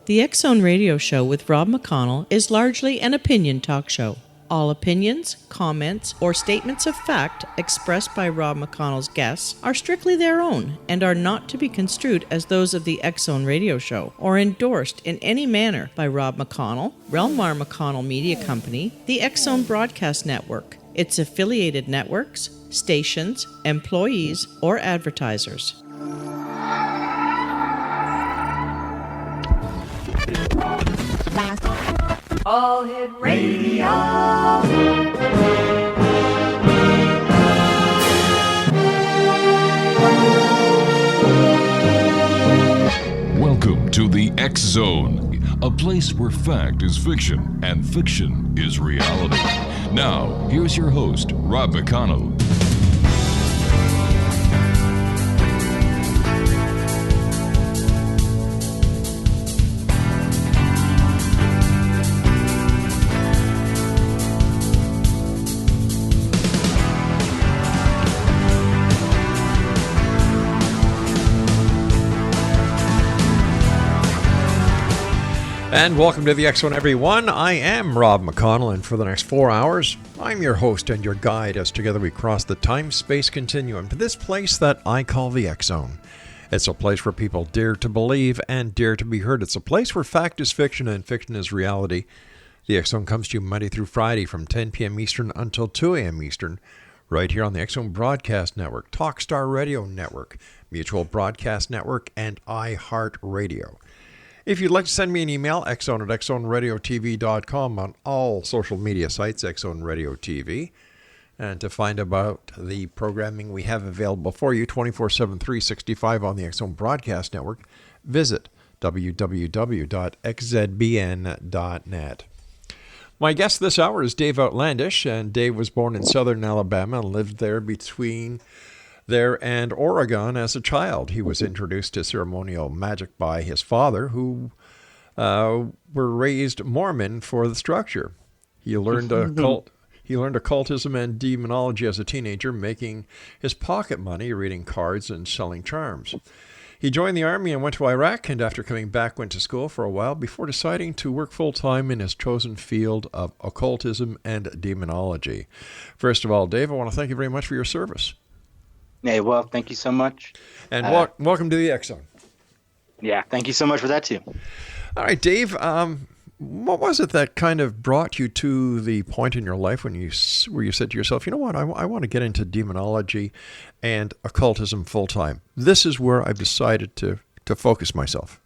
The X-Zone Radio Show with Rob McConnell is largely an opinion talk show. All opinions, comments, or statements of fact expressed by Rob McConnell's guests are strictly their own and are not to be construed as those of the X-Zone Radio Show or endorsed in any manner by Rob McConnell, Relmar McConnell Media Company, the X-Zone Broadcast Network, its affiliated networks, stations, employees, or advertisers. All Hit Radio. Welcome to the X-Zone, a place where fact is fiction and fiction is reality. Now, here's your host, Rob McConnell. And welcome to the X-Zone, everyone. I am Rob McConnell, and for the next 4 hours, I'm your host and your guide as together we cross the time-space continuum to this place that I call the X-Zone. It's a place where people dare to believe and dare to be heard. It's a place where fact is fiction and fiction is reality. The X-Zone comes to you Monday through Friday from 10 p.m. Eastern until 2 a.m. Eastern, right here on the X-Zone Broadcast Network, Talkstar Radio Network, Mutual Broadcast Network, and iHeartRadio. If you'd like to send me an email, xzone at xzoneradiotv.com, on all social media sites, X-Zone Radio TV. And to find about the programming we have available for you 24/7, 365 on the X-Zone Broadcast Network, visit www.xzbn.net. My guest this hour is Dave Outlandish, and Dave was born in southern Alabama and lived there between there and Oregon as a child. He was introduced to ceremonial magic by his father, who were raised Mormon for the structure. He learned occultism and demonology as a teenager, making his pocket money reading cards and selling charms. He joined the Army and went to Iraq, and after coming back went to school for a while before deciding to work full-time in his chosen field of occultism and demonology. First of all, Dave, I want to thank you very much for your service. Hey, well, thank you so much. And welcome to the X-Zone. Yeah, thank you so much for that, too. All right, Dave, what was it that kind of brought you to the point in your life where you said to yourself, you know what, I want to get into demonology and occultism full-time. This is where I've decided to focus myself.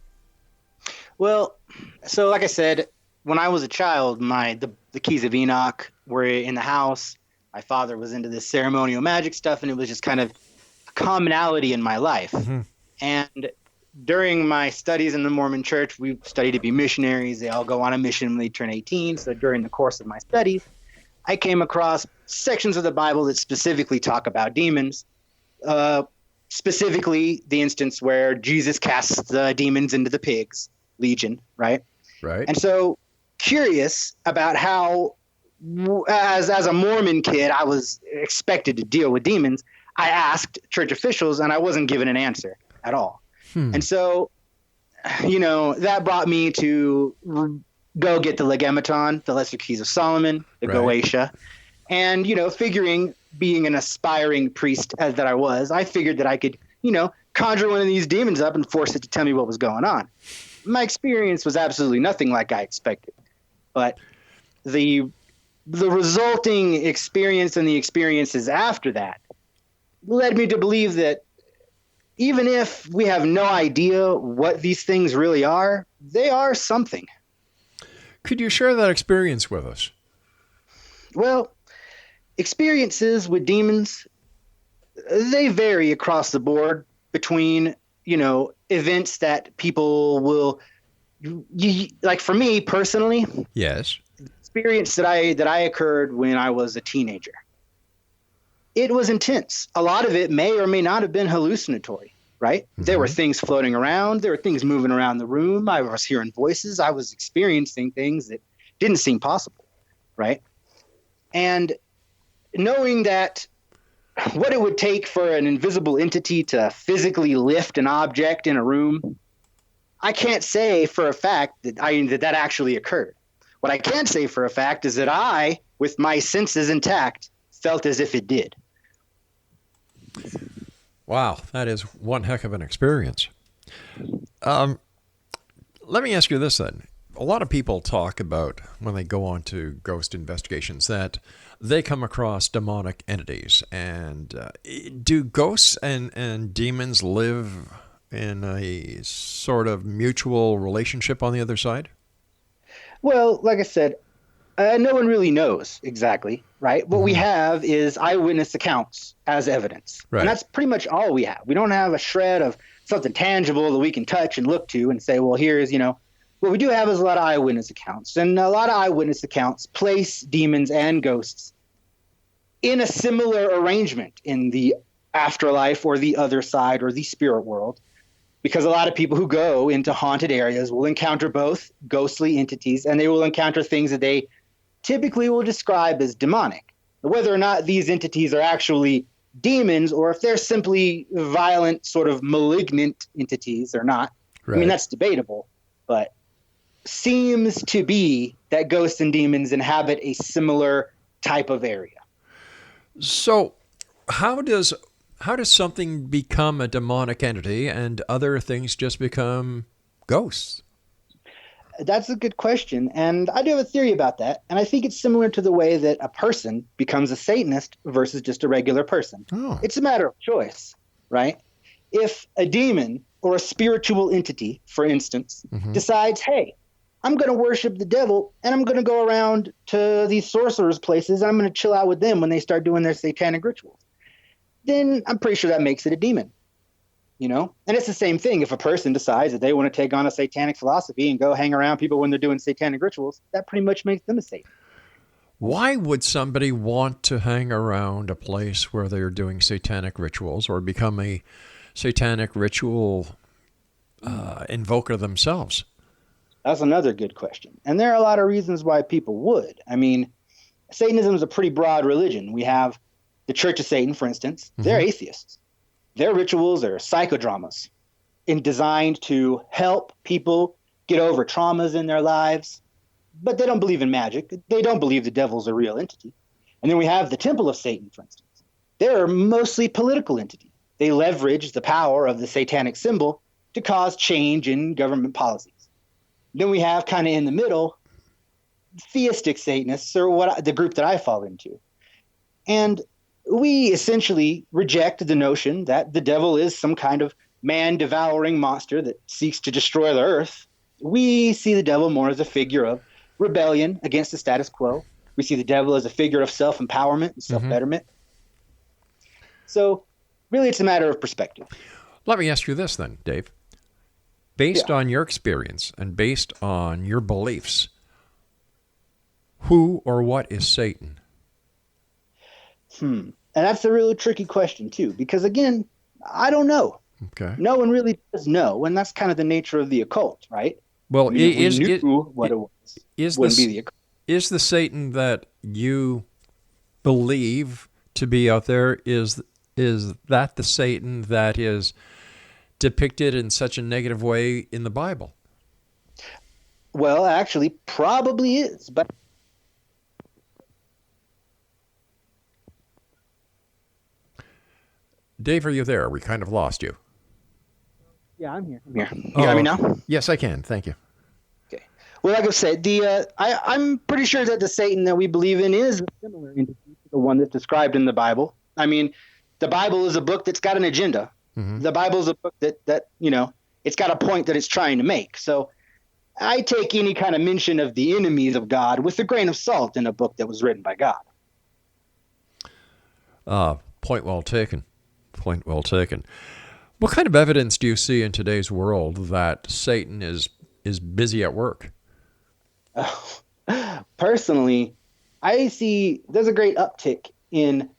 Well, so like I said, when I was a child, the keys of Enoch were in the house. My father was into this ceremonial magic stuff, and it was just kind of a commonality in my life. Mm-hmm. And during my studies in the Mormon church, we studied to be missionaries. They all go on a mission when they turn 18. So during the course of my studies, I came across sections of the Bible that specifically talk about demons, specifically the instance where Jesus casts the demons into the pigs, Legion, right? Right. And so curious about how, as a Mormon kid, I was expected to deal with demons. I asked church officials, and I wasn't given an answer at all. And so, that brought me to go get the Legemeton, the Lesser Keys of Solomon, the Goetia. And, figuring, being an aspiring priest as that I was, I figured that I could, conjure one of these demons up and force it to tell me what was going on. My experience was absolutely nothing like I expected. But the resulting experience and the experiences after that led me to believe that even if we have no idea what these things really are, they are something. Could you share that experience with us? Well, experiences with demons, they vary across the board between, events that people will, like for me personally. Yes. Experience that I occurred when I was a teenager. It was intense. A lot of it may or may not have been hallucinatory, right? Mm-hmm. There were things floating around. There were things moving around the room. I was hearing voices. I was experiencing things that didn't seem possible, right? And knowing that what it would take for an invisible entity to physically lift an object in a room I can't say for a fact that that actually occurred. What I can say for a fact is that I, with my senses intact, felt as if it did. Wow, that is one heck of an experience. Let me ask you this then. A lot of people talk about, when they go on to ghost investigations, that they come across demonic entities. And do ghosts and demons live in a sort of mutual relationship on the other side? Well, like I said, no one really knows exactly, right? What we have is eyewitness accounts as evidence. Right. And that's pretty much all we have. We don't have a shred of something tangible that we can touch and look to and say, well, here's, what we do have is a lot of eyewitness accounts. And a lot of eyewitness accounts place demons and ghosts in a similar arrangement in the afterlife or the other side or the spirit world. Because a lot of people who go into haunted areas will encounter both ghostly entities and they will encounter things that they typically will describe as demonic. Whether or not these entities are actually demons or if they're simply violent, sort of malignant entities or not. Right. I mean, that's debatable, but seems to be that ghosts and demons inhabit a similar type of area. So how does something become a demonic entity and other things just become ghosts? That's a good question. And I do have a theory about that. And I think it's similar to the way that a person becomes a Satanist versus just a regular person. Oh. It's a matter of choice, right? If a demon or a spiritual entity, for instance, decides, hey, I'm going to worship the devil and I'm going to go around to these sorcerers' places and I'm going to chill out with them when they start doing their satanic rituals, then I'm pretty sure that makes it a demon, And it's the same thing. If a person decides that they want to take on a satanic philosophy and go hang around people when they're doing satanic rituals, that pretty much makes them a Satan. Why would somebody want to hang around a place where they're doing satanic rituals or become a satanic ritual invoker themselves? That's another good question. And there are a lot of reasons why people would. I mean, Satanism is a pretty broad religion. We have the Church of Satan, for instance. They're atheists. Their rituals are psychodramas designed to help people get over traumas in their lives. But they don't believe in magic. They don't believe the devil's a real entity. And then we have the Temple of Satan, for instance. They're mostly political entities. They leverage the power of the satanic symbol to cause change in government policies. Then we have kind of in the middle, theistic Satanists, or the group that I fall into. And we essentially reject the notion that the devil is some kind of man-devouring monster that seeks to destroy the earth. We see the devil more as a figure of rebellion against the status quo. We see the devil as a figure of self-empowerment and self-betterment. So really it's a matter of perspective. Let me ask you this then, Dave. Based on your experience and based on your beliefs, who or what is Satan? And that's a really tricky question, too, because, again, I don't know. Okay. No one really does know, and that's kind of the nature of the occult, right? Well, what it was, wouldn't be the occult. Is the Satan that you believe to be out there, is that the Satan that is depicted in such a negative way in the Bible? Well, actually, probably is, but Dave, are you there? We kind of lost you. Yeah, I'm here. You got me now? Yes, I can. Thank you. Okay. Well, like I said, I'm pretty sure that the Satan that we believe in is a similar entity to the one that's described in the Bible. I mean, the Bible is a book that's got an agenda. The Bible is a book that it's got a point that it's trying to make. So I take any kind of mention of the enemies of God with a grain of salt in a book that was written by God. Point well taken. Point well taken. What kind of evidence do you see in today's world that Satan is busy at work? Personally, I see there's a great uptick in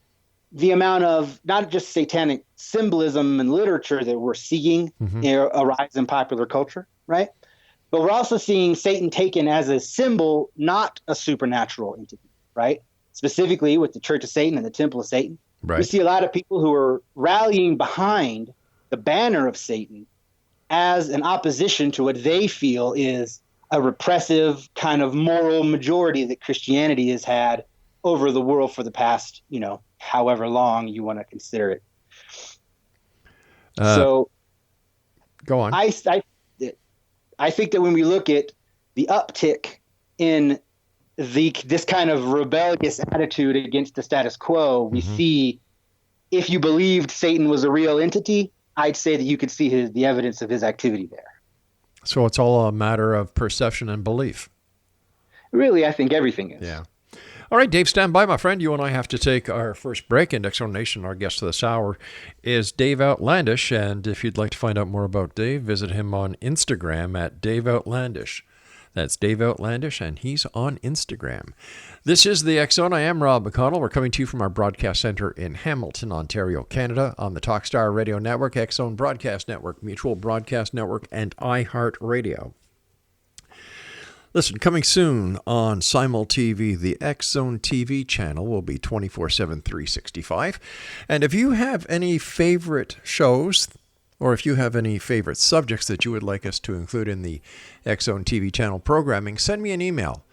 the amount of not just satanic symbolism and literature that we're seeing arise in popular culture, right? But we're also seeing Satan taken as a symbol, not a supernatural entity, right? Specifically with the Church of Satan and the Temple of Satan. Right. We see a lot of people who are rallying behind the banner of Satan as an opposition to what they feel is a repressive kind of moral majority that Christianity has had over the world for the past, however long you want to consider it. So go on. I think that when we look at the uptick in this kind of rebellious attitude against the status quo, we see, if you believed Satan was a real entity, I'd say that you could see the evidence of his activity there. So it's all a matter of perception and belief. Really, I think everything is. Yeah. All right, Dave, stand by, my friend. You and I have to take our first break. In X Zone Nation, our guest of this hour is Dave Outlandish. And if you'd like to find out more about Dave, visit him on Instagram at Dave Outlandish. That's Dave Outlandish, and he's on Instagram. This is the X Zone. I am Rob McConnell. We're coming to you from our broadcast center in Hamilton, Ontario, Canada, on the Talkstar Radio Network, X Zone Broadcast Network, Mutual Broadcast Network, and iHeartRadio. Listen, coming soon on Simul TV, the X Zone TV channel will be 24/7, 365. And if you have any favorite shows, or if you have any favorite subjects that you would like us to include in the X Zone TV channel programming, send me an email,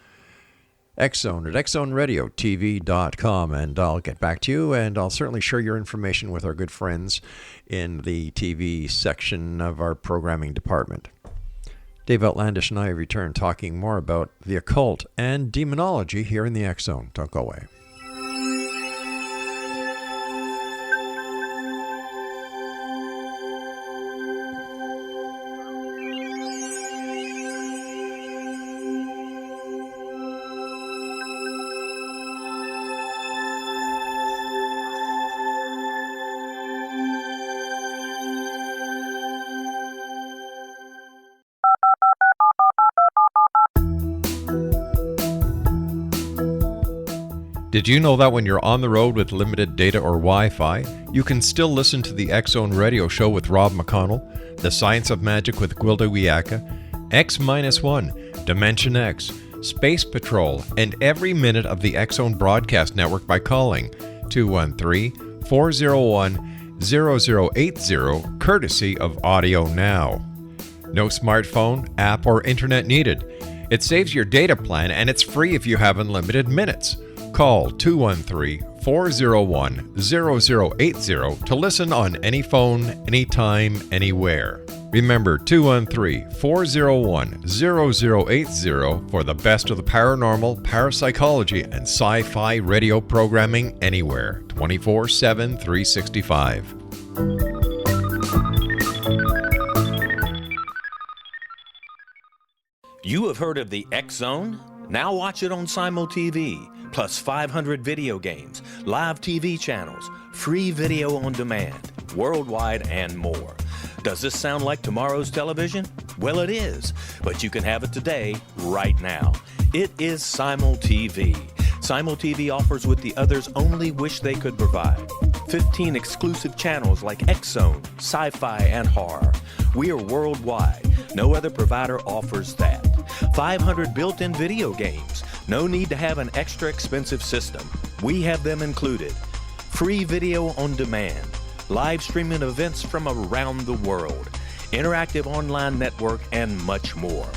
xzone@xzoneradiotv.com, and I'll get back to you, and I'll certainly share your information with our good friends in the TV section of our programming department. Dave Outlandish and I return talking more about the occult and demonology here in the X Zone. Don't go away. Did you know that when you're on the road with limited data or Wi-Fi, you can still listen to the X Zone Radio Show with Rob McConnell, The Science of Magic with Gwilda Wiyaka, X-1, Dimension X, Space Patrol, and every minute of the X Zone Broadcast Network by calling 213-401-0080, courtesy of Audio Now. No smartphone, app, or internet needed. It saves your data plan, and it's free if you have unlimited minutes. Call 213-401-0080 to listen on any phone, anytime, anywhere. Remember, 213-401-0080 for the best of the paranormal, parapsychology, and sci-fi radio programming anywhere, 24/7, 365. You have heard of the X Zone? Now watch it on Simul TV, plus 500 video games, live TV channels, free video on demand, worldwide, and more. Does this sound like tomorrow's television? Well, it is, but you can have it today, right now. It is Simul TV. Simul TV offers what the others only wish they could provide. 15 exclusive channels like X Zone, sci-fi, and horror. We are worldwide. No other provider offers that. 500 built-in video games. No need to have an extra expensive system. We have them included. Free video on demand. Live streaming events from around the world. Interactive online network, and much more.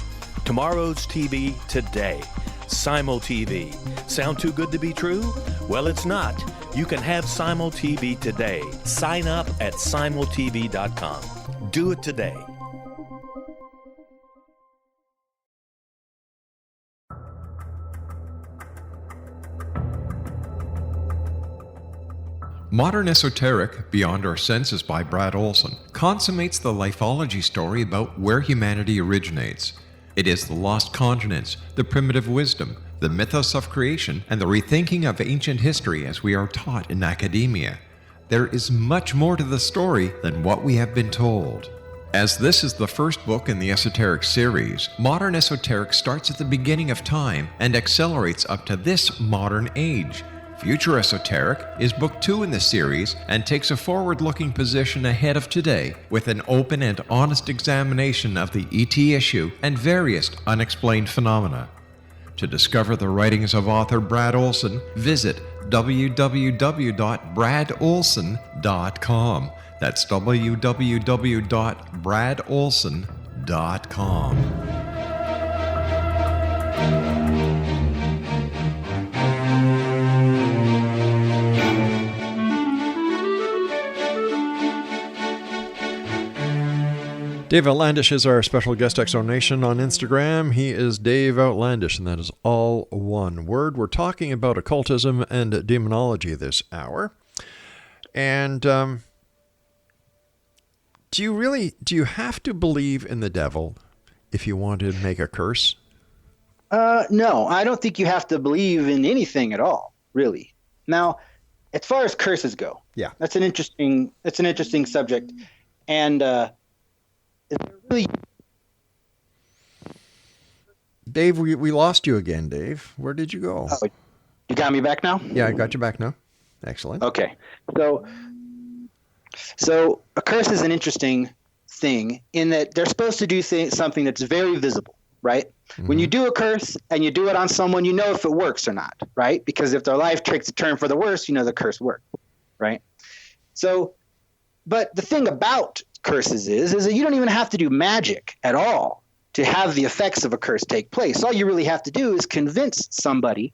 Tomorrow's TV today. Simul TV. Sound too good to be true? Well, it's not. You can have Simul TV today. Sign up at simultv.com. Do it today. Modern Esoteric, Beyond Our Senses by Brad Olson, consummates the lifeology story about where humanity originates. It is the lost continents, the primitive wisdom, the mythos of creation, and the rethinking of ancient history as we are taught in academia. There is much more to the story than what we have been told. As this is the first book in the Esoteric series, Modern Esoteric starts at the beginning of time and accelerates up to this modern age. Future Esoteric is book 2 in the series and takes a forward-looking position ahead of today with an open and honest examination of the ET issue and various unexplained phenomena. To discover the writings of author Brad Olson, visit www.bradolson.com. That's www.bradolson.com. Dave Outlandish is our special guest Exonation on Instagram. He is Dave Outlandish, and that is all one word. We're talking about occultism and demonology this hour. And do you have to believe in the devil if you want to make a curse? No, I don't think you have to believe in anything at all, really. Now, as far as curses go, yeah, that's an interesting subject. And really, Dave, we lost you again, Dave. Where did you go? Oh, you got me back now? Yeah, I got you back now. Excellent. Okay. So a curse is an interesting thing in that they're supposed to do something that's very visible, right? Mm-hmm. When you do a curse and you do it on someone, you know if it works or not, right? Because if their life takes a turn for the worse, you know the curse worked, right? So, but the thing about curses is that you don't even have to do magic at all to have the effects of a curse take place. All you really have to do is convince somebody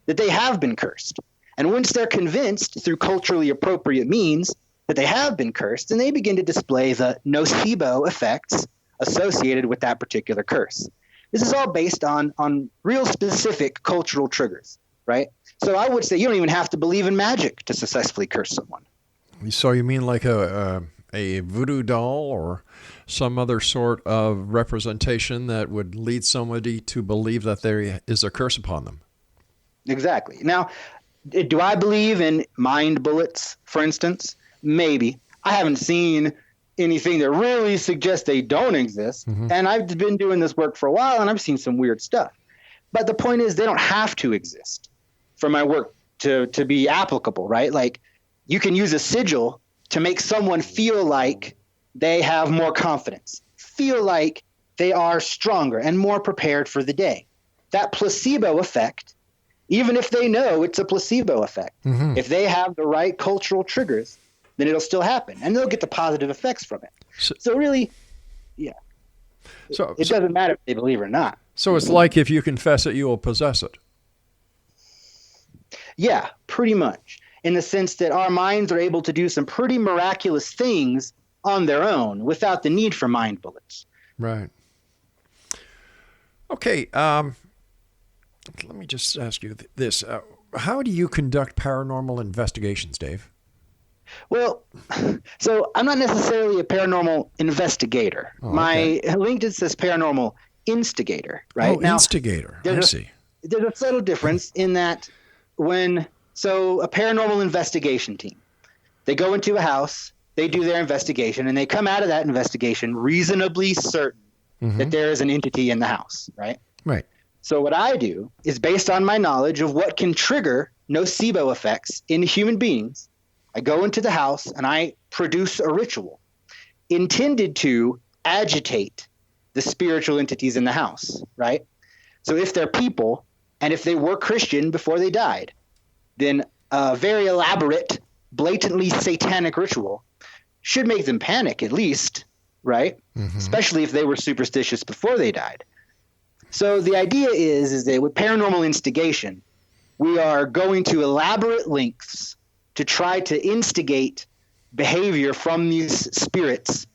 that they have been cursed. And once they're convinced through culturally appropriate means that they have been cursed, then they begin to display the nocebo effects associated with that particular curse. This is all based on real specific cultural triggers, right? So I would say you don't even have to believe in magic to successfully curse someone. So you mean like a voodoo doll or some other sort of representation that would lead somebody to believe that there is a curse upon them? Exactly. Now, do I believe in mind bullets, for instance? Maybe. I haven't seen anything that really suggests they don't exist. Mm-hmm. And I've been doing this work for a while, and I've seen some weird stuff. But the point is, they don't have to exist for my work to be applicable, right? Like, you can use a sigil to make someone feel like they have more confidence, feel like they are stronger and more prepared for the day. That placebo effect, even if they know it's a placebo effect, mm-hmm. if they have the right cultural triggers, then it'll still happen, and they'll get the positive effects from it. So really, yeah. So it doesn't matter if they believe it or not. So it's like if you confess it, you will possess it. Yeah, pretty much. In the sense that our minds are able to do some pretty miraculous things on their own without the need for mind bullets. Right. Okay. Let me just ask you this. How do you conduct paranormal investigations, Dave? Well, so I'm not necessarily a paranormal investigator. Oh, okay. My LinkedIn says paranormal instigator, right? Oh, now, instigator. I see. There's a subtle difference in that so a paranormal investigation team, they go into a house, they do their investigation, and they come out of that investigation reasonably certain mm-hmm. that there is an entity in the house, right? Right. So what I do is based on my knowledge of what can trigger nocebo effects in human beings, I go into the house and I produce a ritual intended to agitate the spiritual entities in the house, right? So if they're people and if they were Christian before they died, then a very elaborate, blatantly satanic ritual should make them panic at least, right? Mm-hmm. Especially if they were superstitious before they died. So the idea is that with paranormal instigation, we are going to elaborate lengths to try to instigate behavior from these spirits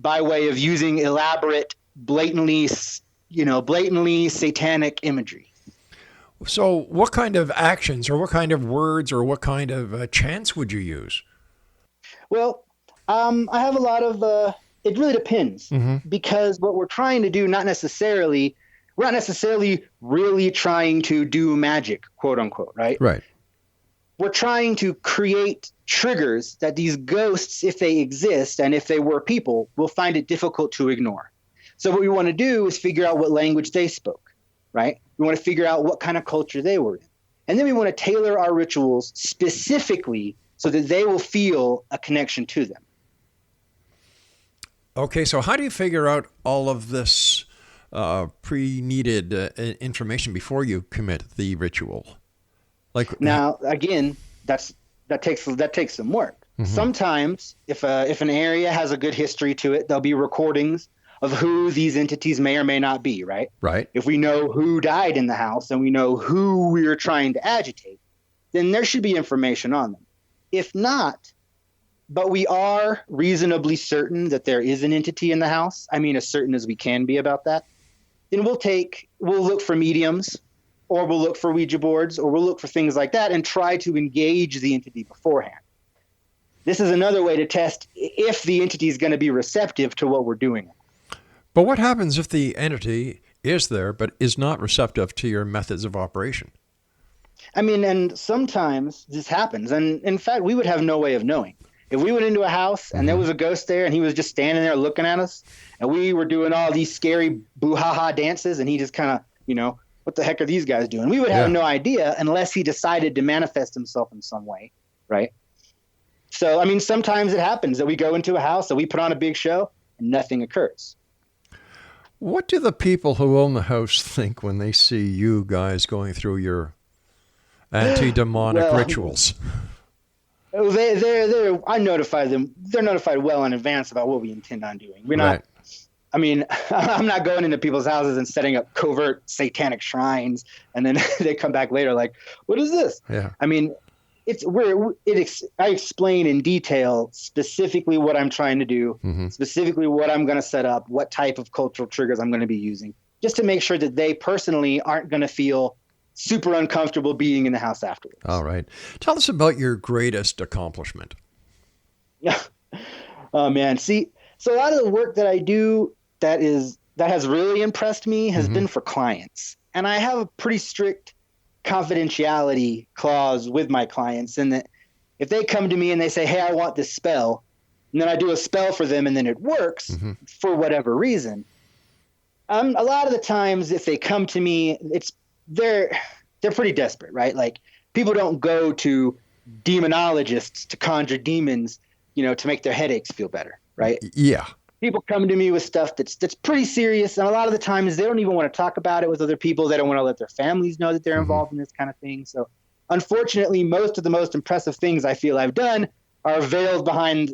by way of using elaborate, blatantly satanic imagery. So what kind of actions or what kind of words or what kind of chants would you use? Well, I have a lot of it really depends mm-hmm. because what we're trying to do, we're not necessarily really trying to do magic, quote unquote, right? Right. We're trying to create triggers that these ghosts, if they exist and if they were people, will find it difficult to ignore. So what we want to do is figure out what language they spoke, right? We want to figure out what kind of culture they were in. And then we want to tailor our rituals specifically so that they will feel a connection to them. Okay, so how do you figure out all of this pre-needed information before you commit the ritual? Now, again, that takes some work. Sometimes if an area has a good history to it, there'll be recordings of who these entities may or may not be, right? Right. If we know who died in the house and we know who we are trying to agitate, then there should be information on them. If not, but we are reasonably certain that there is an entity in the house, I mean, as certain as we can be about that, then we'll look for mediums, or we'll look for Ouija boards, or we'll look for things like that and try to engage the entity beforehand. This is another way to test if the entity is going to be receptive to what we're doing. But what happens if the entity is there but is not receptive to your methods of operation? I mean, and sometimes this happens. And in fact, we would have no way of knowing. If we went into a house and there was a ghost there and he was just standing there looking at us and we were doing all these scary boo-ha-ha dances and he just kind of, what the heck are these guys doing? We would have no idea unless he decided to manifest himself in some way, right? So, I mean, sometimes it happens that we go into a house, that we put on a big show and nothing occurs. What do the people who own the house think when they see you guys going through your anti-demonic rituals? I notify them. They're notified well in advance about what we intend on doing. We're not. Right. I mean, I'm not going into people's houses and setting up covert satanic shrines, and then they come back later like, "What is this?" Yeah. I mean, I explain in detail specifically what I'm trying to do, specifically what I'm going to set up, what type of cultural triggers I'm going to be using, just to make sure that they personally aren't going to feel super uncomfortable being in the house afterwards. All right. Tell us about your greatest accomplishment. Yeah. Oh man. See, so a lot of the work that I do that has really impressed me has been for clients. And I have a pretty strict confidentiality clause with my clients, in that if they come to me and they say, "Hey, I want this spell," and then I do a spell for them and then it works for whatever reason. A lot of the times if they come to me, they're pretty desperate, right? Like, people don't go to demonologists to conjure demons, to make their headaches feel better, right? Yeah. People come to me with stuff that's pretty serious, and a lot of the times they don't even want to talk about it with other people. They don't want to let their families know that they're involved in this kind of thing. So unfortunately, most of the most impressive things I feel I've done are veiled behind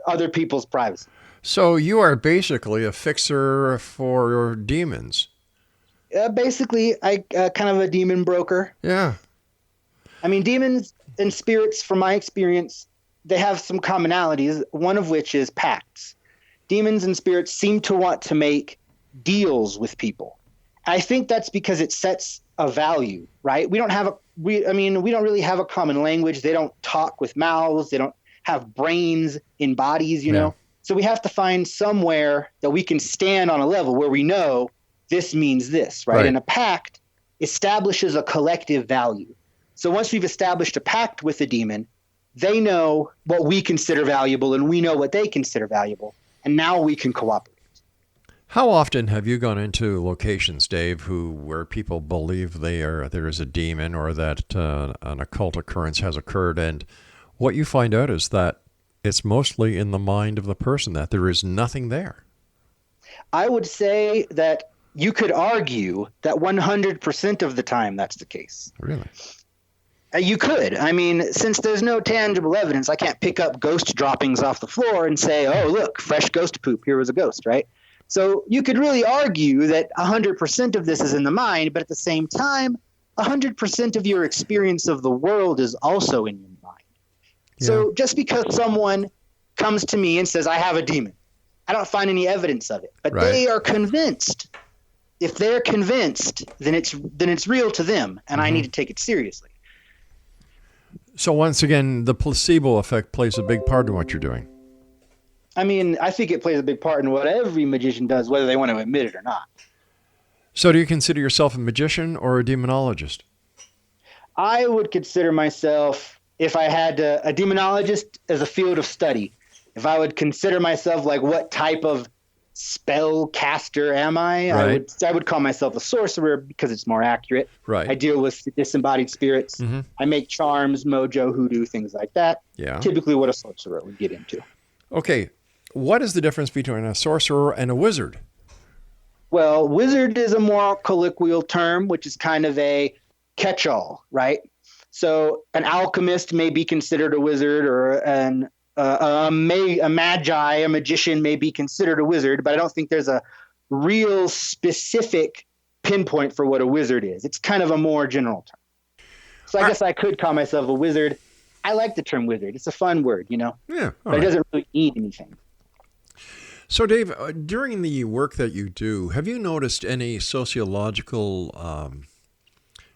other people's privacy. So you are basically a fixer for demons. Basically, I kind of a demon broker. Yeah. I mean, demons and spirits, from my experience, they have some commonalities, one of which is pacts. Demons and spirits seem to want to make deals with people. I think that's because it sets a value, right? We don't really have a common language. They don't talk with mouths. They don't have brains in bodies, you know? So we have to find somewhere that we can stand on a level where we know this means this, right? And a pact establishes a collective value. So once we've established a pact with a demon, they know what we consider valuable and we know what they consider valuable. And now we can cooperate. How often have you gone into locations, Dave, where people believe there is a demon or that an occult occurrence has occurred, and what you find out is that it's mostly in the mind of the person, that there is nothing there? I would say that you could argue that 100% of the time that's the case. Really? You could. I mean, since there's no tangible evidence, I can't pick up ghost droppings off the floor and say, "Oh, look, fresh ghost poop. Here was a ghost," right? So you could really argue that 100% of this is in the mind, but at the same time, 100% of your experience of the world is also in your mind. Yeah. So just because someone comes to me and says, "I have a demon," I don't find any evidence of it, but they are convinced. If they're convinced, then it's real to them, and I need to take it seriously. So once again, the placebo effect plays a big part in what you're doing. I mean, I think it plays a big part in what every magician does, whether they want to admit it or not. So do you consider yourself a magician or a demonologist? I would consider myself, if I had a demonologist as a field of study, if I would consider myself like what type of spell caster am I? Right. I would call myself a sorcerer because it's more accurate. Right. I deal with disembodied spirits. I make charms, mojo, hoodoo, things like that. Yeah. Typically what a sorcerer would get into. Okay. What is the difference between a sorcerer and a wizard? Well, wizard is a more colloquial term, which is kind of a catch-all, right? So an alchemist may be considered a wizard, or a magician may be considered a wizard, but I don't think there's a real specific pinpoint for what a wizard is. It's kind of a more general term. So I guess I could call myself a wizard. I like the term wizard. It's a fun word, Yeah. But it doesn't really mean anything. So, Dave, during the work that you do, have you noticed any sociological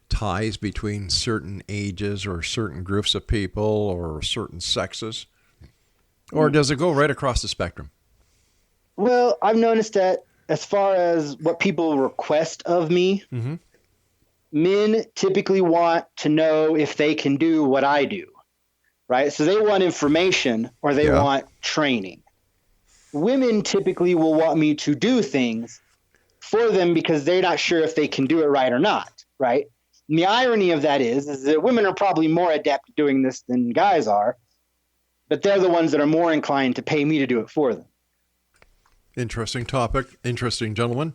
ties between certain ages or certain groups of people or certain sexes? Or does it go right across the spectrum? Well, I've noticed that as far as what people request of me, men typically want to know if they can do what I do, right? So they want information or they want training. Women typically will want me to do things for them because they're not sure if they can do it right or not, right? And the irony of that is that women are probably more adept at doing this than guys are, but they're the ones that are more inclined to pay me to do it for them. Interesting topic. Interesting, gentlemen.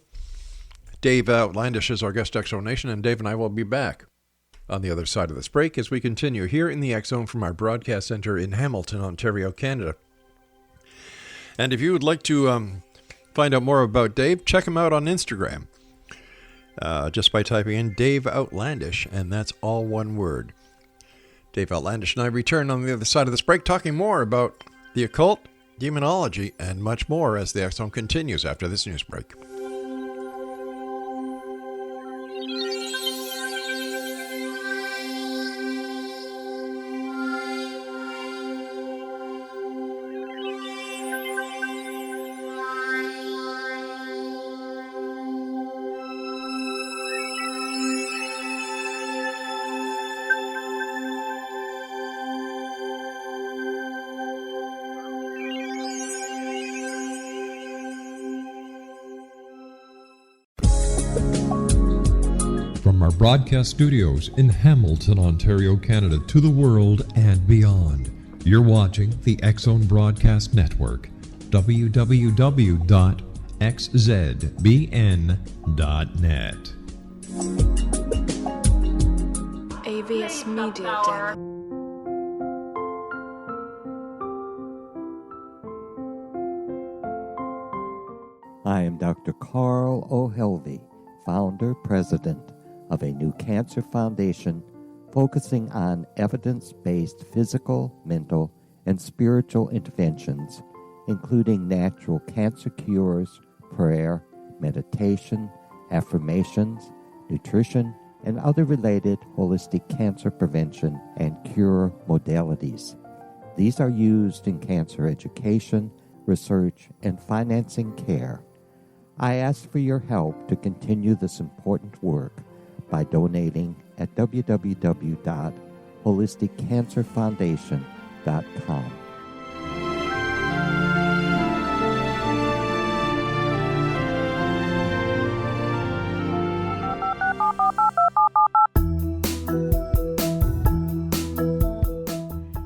Dave Outlandish is our guest, X-Zone Nation, and Dave and I will be back on the other side of this break as we continue here in the X-Zone from our broadcast center in Hamilton, Ontario, Canada. And if you would like to find out more about Dave, check him out on Instagram just by typing in Dave Outlandish, and that's all one word. Dave Outlandish and I return on the other side of this break talking more about the occult, demonology, and much more as the X-Zone continues after this news break. From our broadcast studios in Hamilton, Ontario, Canada, to the world and beyond, you're watching the X-Zone Broadcast Network, www.xzbn.net. AVS Media Den. I am Dr. Carl O'Helvey, founder, president of a new cancer foundation focusing on evidence-based physical, mental, and spiritual interventions, including natural cancer cures, prayer, meditation, affirmations, nutrition, and other related holistic cancer prevention and cure modalities. These are used in cancer education, research, and financing care. I ask for your help to continue this important work by donating at www.holisticcancerfoundation.com.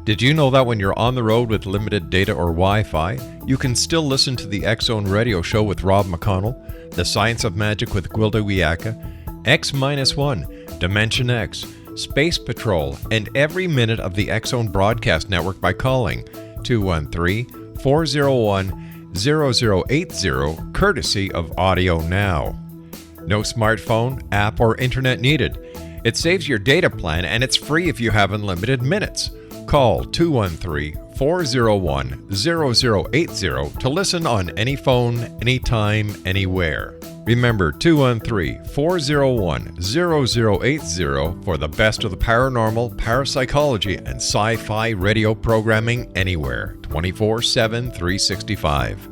Did you know that when you're on the road with limited data or Wi-Fi, you can still listen to the X-Zone radio show with Rob McConnell, The Science of Magic with Gwilda Wiyaka, X-1, Dimension X, Space Patrol, and every minute of the X-Zone broadcast network by calling 213-401-0080, courtesy of Audio Now. No smartphone, app, or internet needed. It saves your data plan and it's free if you have unlimited minutes. Call 213-401-0080 to listen on any phone, anytime, anywhere. Remember 213-401-0080 for the best of the paranormal, parapsychology, and sci-fi radio programming anywhere, 24/7, 365.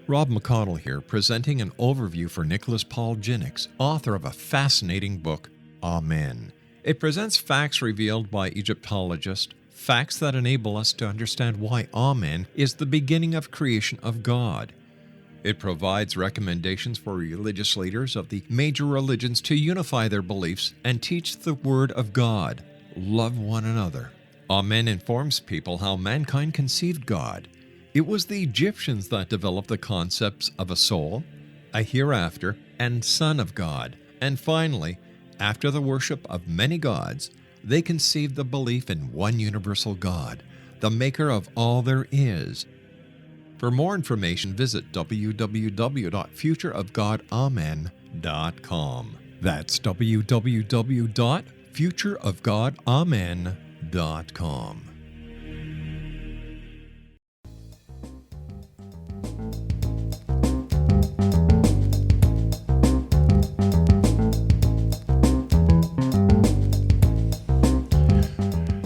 Rob McConnell here, presenting an overview for Nicholas Paul Jennings, author of a fascinating book, Amen. It presents facts revealed by Egyptologists, facts that enable us to understand why Amen is the beginning of creation of God. It provides recommendations for religious leaders of the major religions to unify their beliefs and teach the Word of God. Love one another. Amen informs people how mankind conceived God, It was the Egyptians that developed the concepts of a soul, a hereafter, and Son of God. And finally, after the worship of many gods, they conceived the belief in one universal God, the maker of all there is. For more information, visit www.futureofgodamen.com. That's www.futureofgodamen.com.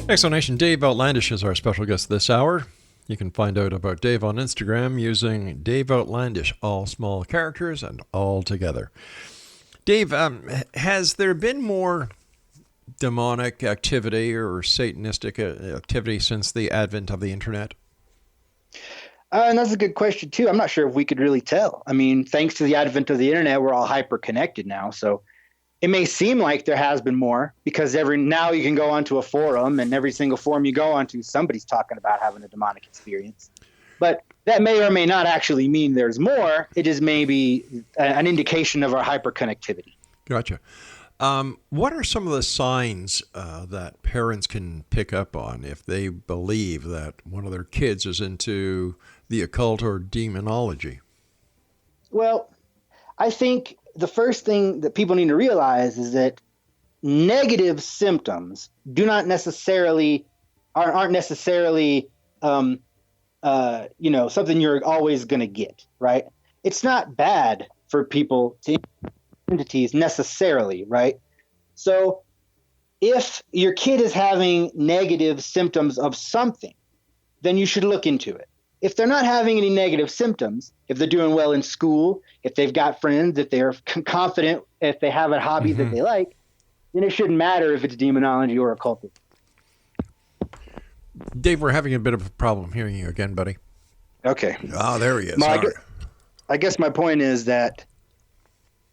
Explanation. Dave Outlandish is our special guest this hour. You can find out about Dave on Instagram using Dave Outlandish, all small characters and all together. Dave, has there been more demonic activity or Satanistic activity since the advent of the internet? And that's a good question, too. I'm not sure if we could really tell. I mean, thanks to the advent of the internet, we're all hyper-connected now, so it may seem like there has been more because now you can go onto a forum, and every single forum you go onto, somebody's talking about having a demonic experience. But that may or may not actually mean there's more. It is maybe an indication of our hyperconnectivity. Gotcha. What are some of the signs that parents can pick up on if they believe that one of their kids is into the occult or demonology? Well, I think the first thing that people need to realize is that negative symptoms aren't necessarily something you're always going to get, right? It's not bad for people to entities necessarily, right? So if your kid is having negative symptoms of something, then you should look into it. If they're not having any negative symptoms, if they're doing well in school, if they've got friends, if they're confident, if they have a hobby that they like, then it shouldn't matter if it's demonology or occultism. Dave, we're having a bit of a problem hearing you again, buddy. Okay. Oh, there he is. I guess my point is that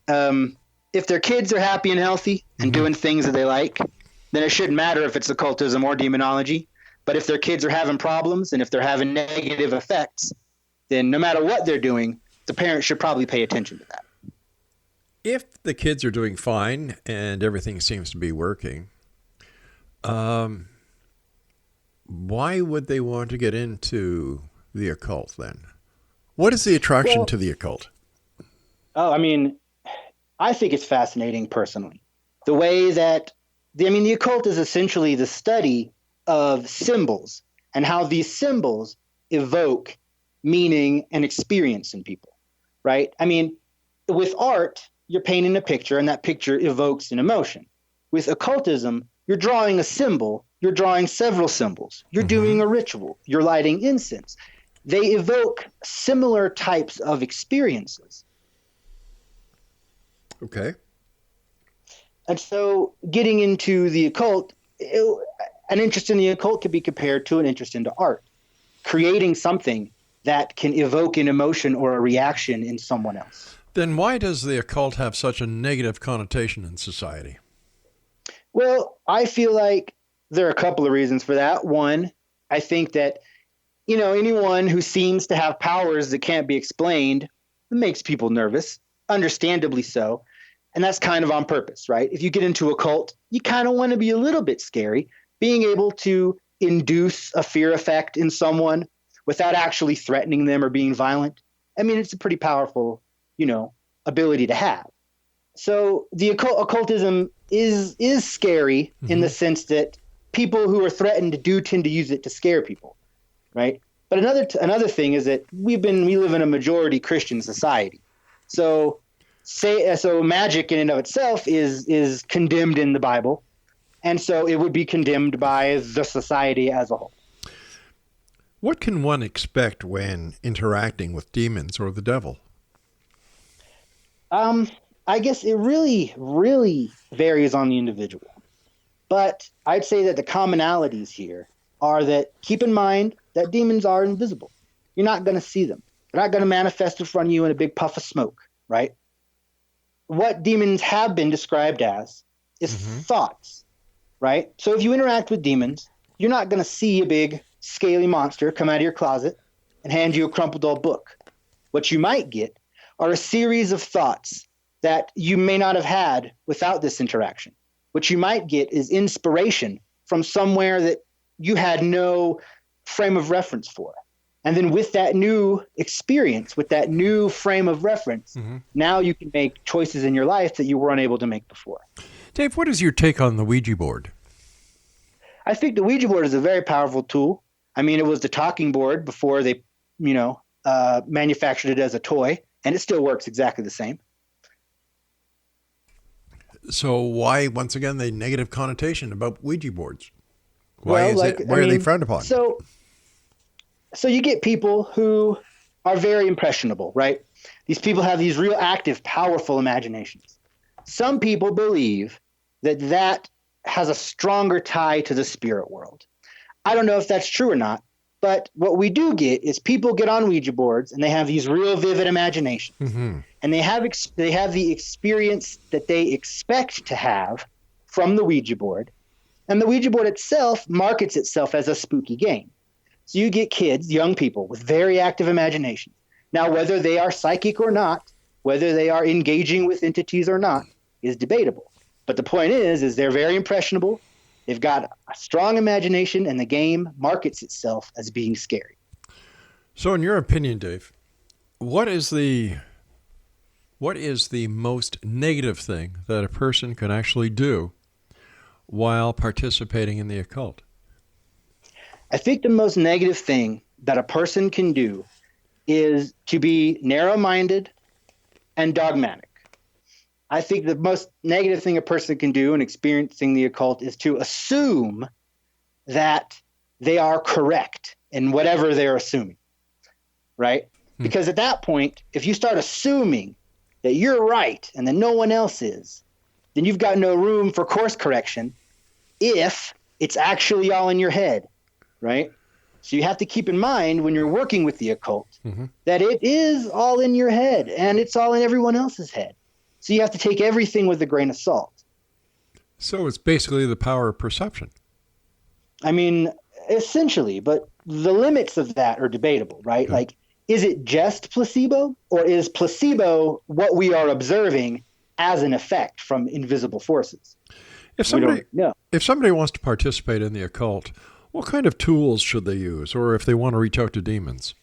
if their kids are happy and healthy and doing things that they like, then it shouldn't matter if it's occultism or demonology. But if their kids are having problems and if they're having negative effects, then no matter what they're doing, the parents should probably pay attention to that. If the kids are doing fine and everything seems to be working, why would they want to get into the occult then? What is the attraction to the occult? Oh, I mean, I think it's fascinating personally. The way that, the occult is essentially the study of symbols and how these symbols evoke meaning and experience in people, right? I mean, with art, you're painting a picture and that picture evokes an emotion. With occultism, you're drawing a symbol, you're drawing several symbols, you're doing a ritual, you're lighting incense. They evoke similar types of experiences. Okay. And so getting into the occult, an interest in the occult could be compared to an interest into art, creating something that can evoke an emotion or a reaction in someone else. Then why does the occult have such a negative connotation in society? Well, I feel like there are a couple of reasons for that. One, I think that, anyone who seems to have powers that can't be explained makes people nervous, understandably so. And that's kind of on purpose, right? If you get into a cult, you kind of want to be a little bit scary. Being able to induce a fear effect in someone without actually threatening them or being violent. I mean, it's a pretty powerful, ability to have. So the occultism is scary in the sense that people who are threatened do tend to use it to scare people, right? But another thing is that we live in a majority Christian society. So magic in and of itself is condemned in the Bible. And so it would be condemned by the society as a whole. What can one expect when interacting with demons or the devil? I guess it really, really varies on the individual. But I'd say that the commonalities here are that keep in mind that demons are invisible. You're not going to see them. They're not going to manifest in front of you in a big puff of smoke, right? What demons have been described as is thoughts, right? So if you interact with demons, you're not going to see a big scaly monster come out of your closet and hand you a crumpled old book. What you might get are a series of thoughts that you may not have had without this interaction. What you might get is inspiration from somewhere that you had no frame of reference for. And then with that new experience, with that new frame of reference, now you can make choices in your life that you were unable to make before. Dave, what is your take on the Ouija board? I think the Ouija board is a very powerful tool. I mean, it was the talking board before they, manufactured it as a toy, and it still works exactly the same. So why, once again, the negative connotation about Ouija boards? Why are they frowned upon? So you get people who are very impressionable, right? These people have these real active, powerful imaginations. Some people believe that has a stronger tie to the spirit world. I don't know if that's true or not, but what we do get is people get on Ouija boards and they have these real vivid imaginations. And they have the experience that they expect to have from the Ouija board. And the Ouija board itself markets itself as a spooky game. So you get kids, young people with very active imagination. Now, whether they are psychic or not, whether they are engaging with entities or not, is debatable. But the point is they're very impressionable. They've got a strong imagination, and the game markets itself as being scary. So in your opinion, Dave, what is the most negative thing that a person can actually do while participating in the occult? I think the most negative thing that a person can do is to be narrow-minded and dogmatic. I think the most negative thing a person can do in experiencing the occult is to assume that they are correct in whatever they're assuming, right? Because at that point, if you start assuming that you're right and that no one else is, then you've got no room for course correction if it's actually all in your head. Right? So you have to keep in mind when you're working with the occult that it is all in your head and it's all in everyone else's head. So you have to take everything with a grain of salt. So it's basically the power of perception. I mean, essentially, but the limits of that are debatable, right? Like, is it just placebo, or is placebo what we are observing as an effect from invisible forces? If somebody wants to participate in the occult, what kind of tools should they use, or if they want to reach out to demons?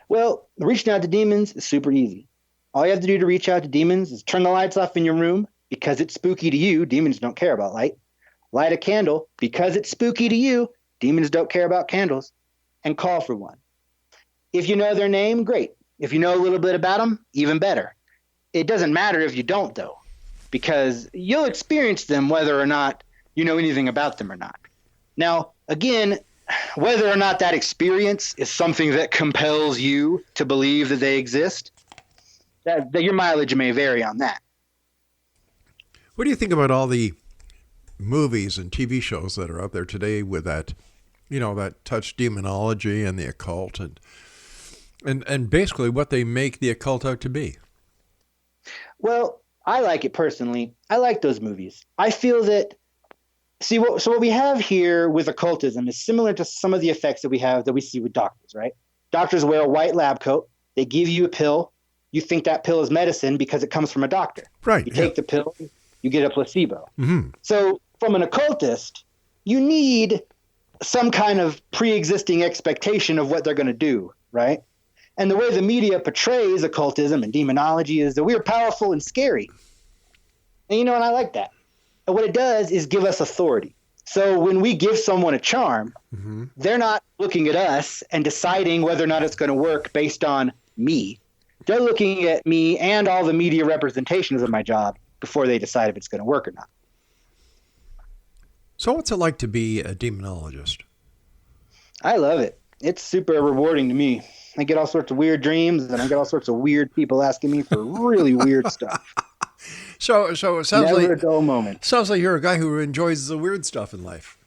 Well, reaching out to demons is super easy. All you have to do to reach out to demons is turn the lights off in your room because it's spooky to you. Demons don't care about light. Light a candle because it's spooky to you. Demons don't care about candles. And call for one. If you know their name, great. If you know a little bit about them, even better. It doesn't matter if you don't, though, because you'll experience them whether or not you know anything about them or not. Now, again, whether or not that experience is something that compels you to believe that they exist, that your mileage may vary on that. What do you think about all the movies and TV shows that are out there today with that, that touch demonology and the occult and basically what they make the occult out to be? Well, I like it personally. I like those movies. I feel that what we have here with occultism is similar to some of the effects that we see with doctors, right? Doctors wear a white lab coat. They give you a pill. You think that pill is medicine because it comes from a doctor. Right. You take the pill, you get a placebo. So from an occultist, you need some kind of pre-existing expectation of what they're going to do, right? And the way the media portrays occultism and demonology is that we're powerful and scary. And and I like that. And what it does is give us authority. So when we give someone a charm, they're not looking at us and deciding whether or not it's going to work based on me. They're looking at me and all the media representations of my job before they decide if it's going to work or not. So what's it like to be a demonologist? I love it. It's super rewarding to me. I get all sorts of weird dreams, and I get all sorts of weird people asking me for really weird stuff. So it sounds Never a dull moment. Sounds like you're a guy who enjoys the weird stuff in life.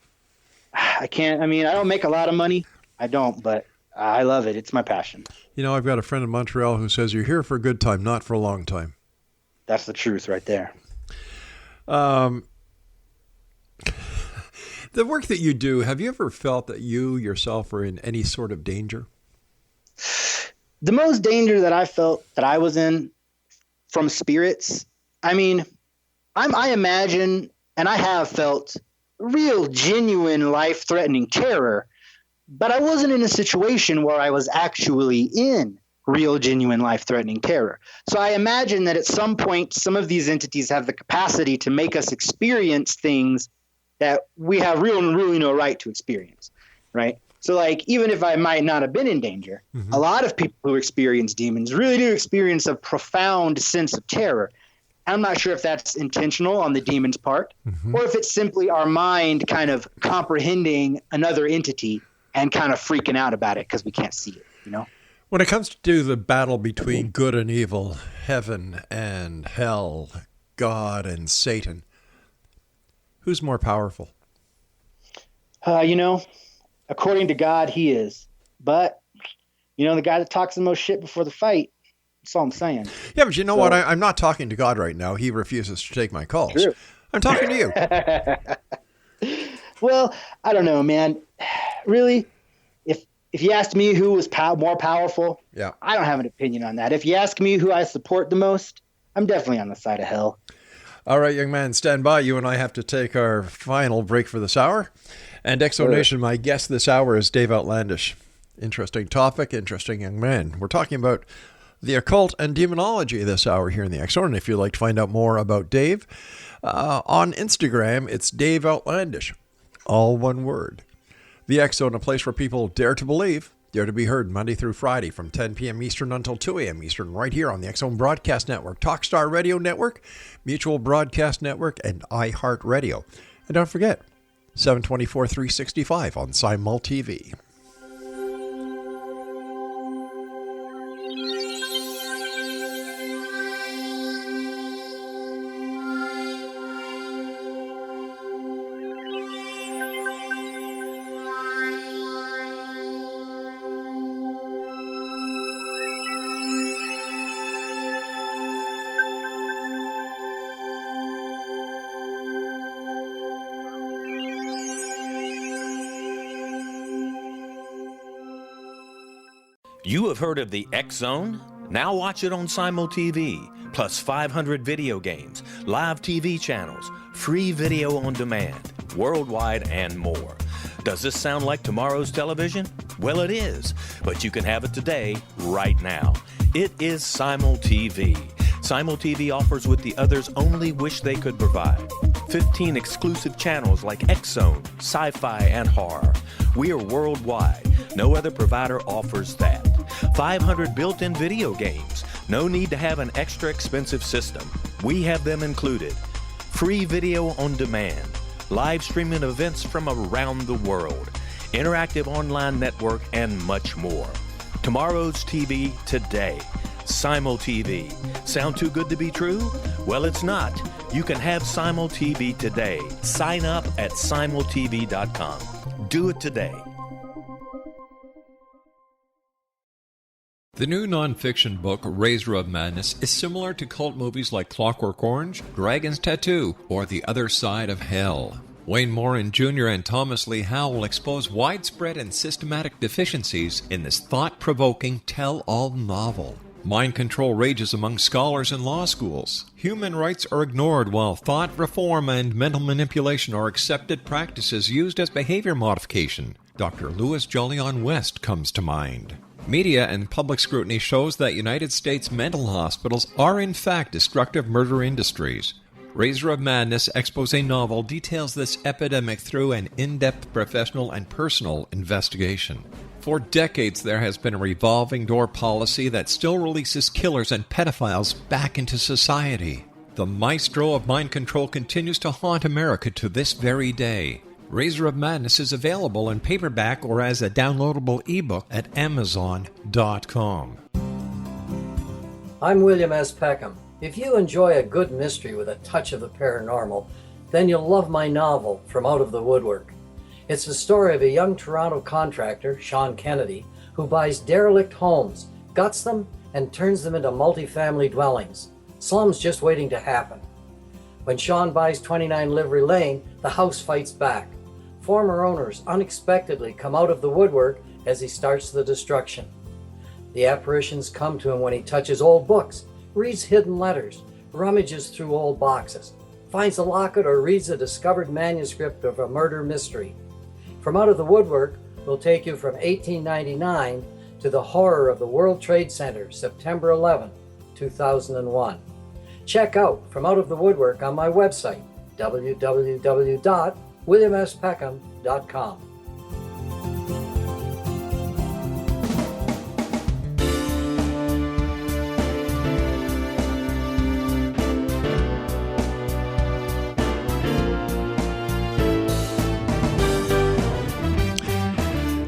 I don't make a lot of money. I don't, but I love it. It's my passion. I've got a friend in Montreal who says you're here for a good time, not for a long time. That's the truth right there. The work that you do, have you ever felt that you yourself are in any sort of danger? The most danger that I felt that I was in from spirits, I mean, I imagine, and I have felt real, genuine, life-threatening terror, but I wasn't in a situation where I was actually in real, genuine, life-threatening terror. So I imagine that at some point, some of these entities have the capacity to make us experience things that we have really no right to experience, right? So, like, even if I might not have been in danger, a lot of people who experience demons really do experience a profound sense of terror. I'm not sure if that's intentional on the demon's part, or if it's simply our mind kind of comprehending another entity and kind of freaking out about it because we can't see it, you know? When it comes to the battle between good and evil, heaven and hell, God and Satan, who's more powerful? You know, according to God, he is. But, you know, the guy that talks the most shit before the fight, that's all I'm saying. Yeah, but you know what? I'm not talking to God right now. He refuses to take my calls. True. I'm talking to you. Well, I don't know, man. Really, if you asked me who was more powerful, I don't have an opinion on that. If you ask me who I support the most, I'm definitely on the side of hell. All right, young man, stand by. You and I have to take our final break for this hour. And Exonation, my guest this hour is Dave Outlandish. Interesting topic, interesting young man. We're talking about the occult and demonology this hour here in the X Zone. And if you'd like to find out more about Dave, on Instagram, it's Dave Outlandish. All one word. The X Zone, a place where people dare to believe, dare to be heard Monday through Friday from 10 p.m. Eastern until 2 a.m. Eastern, right here on the X Zone Broadcast Network, Talkstar Radio Network, Mutual Broadcast Network, and iHeartRadio. And don't forget, 724 365 on Simul TV. You have heard of the X Zone? Now watch it on Simul TV, plus 500 video games, live TV channels, free video on demand, worldwide, and more. Does this sound like tomorrow's television? Well, it is, but you can have it today, right now. It is Simul TV. Simul TV offers what the others only wish they could provide. 15 exclusive channels like X Zone, Sci-Fi, and Horror. We are worldwide. No other provider offers that. 500 built-in video games. No need to have an extra expensive system. We have them included. Free video on demand. Live streaming events from around the world. Interactive online network, and much more. Tomorrow's TV today. Simul TV. Sound too good to be true? Well, it's not. You can have Simul TV today. Sign up at simultv.com. Do it today. The new nonfiction book, Razor of Madness, is similar to cult movies like Clockwork Orange, Dragon's Tattoo, or The Other Side of Hell. Wayne Morin Jr. and Thomas Lee Howell expose widespread and systematic deficiencies in this thought-provoking tell-all novel. Mind control rages among scholars in law schools. Human rights are ignored while thought reform and mental manipulation are accepted practices used as behavior modification. Dr. Louis Jolyon West comes to mind. Media and public scrutiny shows that United States mental hospitals are in fact destructive murder industries. Razor of Madness expose novel details this epidemic through an in-depth professional and personal investigation. For decades, there has been a revolving door policy that still releases killers and pedophiles back into society. The maestro of mind control continues to haunt America to this very day. Razor of Madness is available in paperback or as a downloadable ebook at Amazon.com. I'm William S. Peckham. If you enjoy a good mystery with a touch of the paranormal, then you'll love my novel, From Out of the Woodwork. It's the story of a young Toronto contractor, Sean Kennedy, who buys derelict homes, guts them, and turns them into multi-family dwellings. Slums just waiting to happen. When Sean buys 29 Livery Lane, the house fights back. Former owners unexpectedly come out of the woodwork as he starts the destruction. The apparitions come to him when he touches old books, reads hidden letters, rummages through old boxes, finds a locket, or reads a discovered manuscript of a murder mystery. From Out of the Woodwork will take you from 1899 to the horror of the World Trade Center, September 11, 2001. Check out From Out of the Woodwork on my website, www.williamspeckham.com.